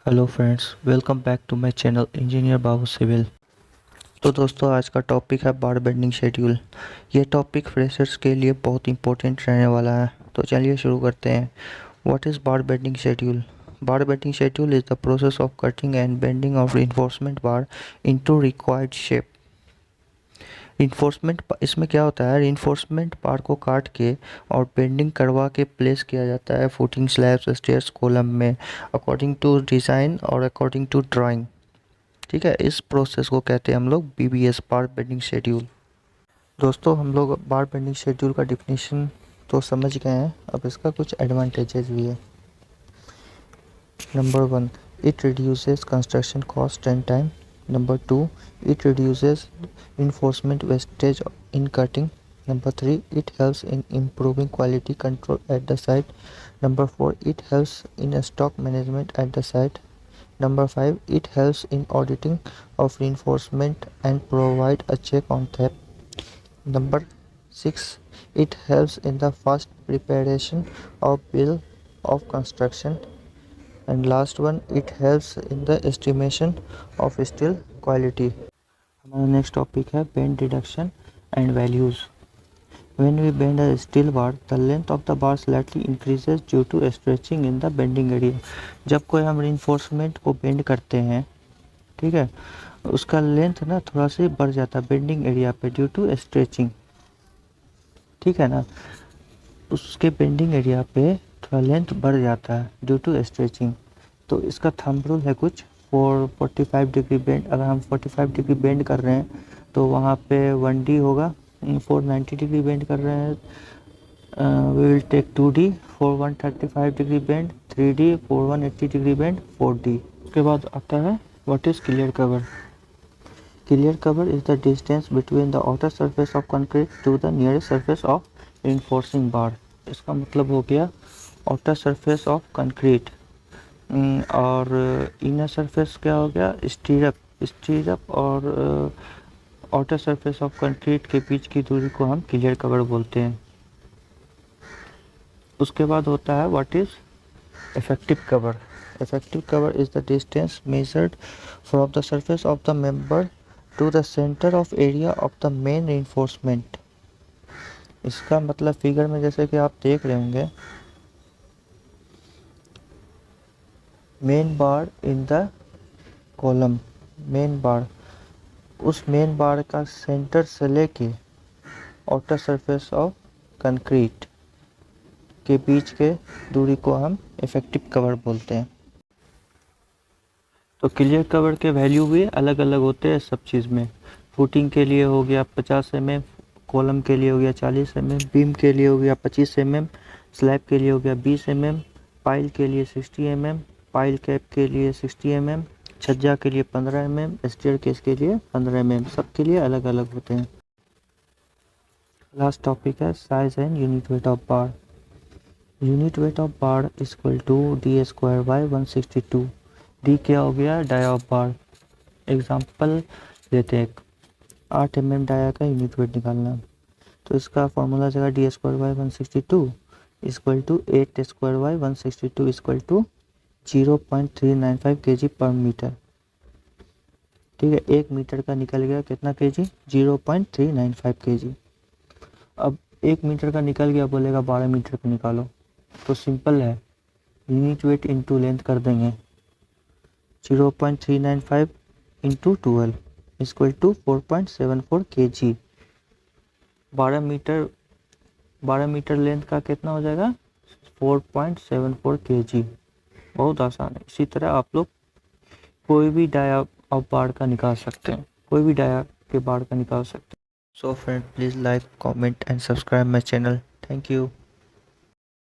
Hello friends, welcome back to my channel engineer Babu civil. तो दोस्तों, आज का टॉपिक है बार बेंडिंग शेड्यूल। ये टॉपिक फ्रेशर्स के लिए बहुत इंपॉर्टेंट रहने वाला है। तो चलिए शुरू करते हैं। What is bar bending schedule? Bar bending schedule is the process of cutting and bending of reinforcement bar into required shape. Enforcement इसमें क्या होता है, इन्फोर्समेंट बार को काट के और बेंडिंग करवा के प्लेस किया जाता है फुटिंग, स्लैब्स, स्टेयर्स, कॉलम में अकॉर्डिंग टू डिज़ाइन और अकॉर्डिंग टू ड्राइंग। ठीक है, इस प्रोसेस को कहते हैं हम लोग BBS बार बेंडिंग शेड्यूल। दोस्तों, हम लोग बार बेंडिंग शेड्यूल का डिफिनीशन तो समझ गए हैं, अब इसका कुछ एडवांटेजेस भी है। Number 1, it reduces construction cost and time. Number 2, it reduces reinforcement wastage in cutting. Number 3, it helps in improving quality control at the site. Number 4, it helps in stock management at the site. Number 5, it helps in auditing of reinforcement and provide a check on theft. Number 6, it helps in the fast preparation of bill of construction. And last one, it helps in the estimation of steel quality. हमारा next topic है bend reduction and values. When we bend a steel bar, the length of the bar slightly increases due to stretching in the bending area. जब कोई हम reinforcement को bend करते हैं, ठीक है, उसका लेंथ ना थोड़ा सा बढ़ जाता है बेंडिंग एरिया पे ड्यू टू स्ट्रेचिंग। ठीक है ना, उसके बेंडिंग एरिया पे थोड़ा लेंथ बढ़ जाता है ड्यू टू स्ट्रेचिंग। तो इसका थंब रूल है कुछ 45 डिग्री बेंड। अगर हम 45 डिग्री बेंड कर रहे हैं तो वहाँ पे 1D होगा। 490 डिग्री बेंड कर रहे हैं, we will take 2D for 135 degree bend, 3D for 180 degree bend, 4D। उसके बाद आता है what is clear cover. Clear cover is the distance between the outer surface of concrete to the nearest surface of reinforcing bar. इसका मतलब हो गया outer surface of concrete और inner surface क्या हो गया, स्टीरअप और आउटर सरफेस ऑफ कंक्रीट के बीच की दूरी को हम क्लियर कवर बोलते हैं। उसके बाद होता है what is effective cover. Effective cover is the distance measured from the surface of the member to the centre of area of the main reinforcement। इसका मतलब फिगर में जैसे कि आप देख रहे होंगे, main bar in the column, main बार, उस मेन बार का सेंटर से लेके आउटर सरफेस ऑफ कंक्रीट के बीच के दूरी को हम इफेक्टिव कवर बोलते हैं। तो क्लियर कवर के वैल्यू भी अलग अलग होते हैं सब चीज़ में। फुटिंग के लिए हो गया 50 mm, कॉलम के लिए हो गया 40 mm, बीम के लिए हो गया 25 mm, स्लैब के लिए हो गया 20 mm, पाइल के लिए 60 mm, पाइल कैप के लिए 60 mm, छज्जा के लिए 15 mm, स्टेयर केस के लिए 15 mm। सब के लिए अलग अलग होते हैं। लास्ट टॉपिक है size and unit weight of bar. Unit weight of bar equal to D²/162। D क्या हो गया, डाया ऑफ बार। एग्जाम्पल लेते हैं, 8 mm डाया का यूनिट वेट निकालना, तो इसका फॉर्मूला जगह D²/162 equal to 8²/162 equal to 0.395 kg पर मीटर। ठीक है, 1 मीटर का निकल गया कितना kg, 0.395 kg। अब 1 मीटर का निकल गया, बोलेगा 12 मीटर का निकालो, तो सिंपल है, यूनिट वेट इंटू लेंथ कर देंगे, 0.395 into 12 equal to 4.74 kg। 12 metre length का कितना हो जाएगा, 4.74 kg। बहुत आसान है। इसी तरह आप लोग कोई भी डाया ऑफ बार का निकाल सकते हैं, कोई भी डाया के बार का निकाल सकते हैं। So friend, please like, comment and subscribe my channel. Thank you.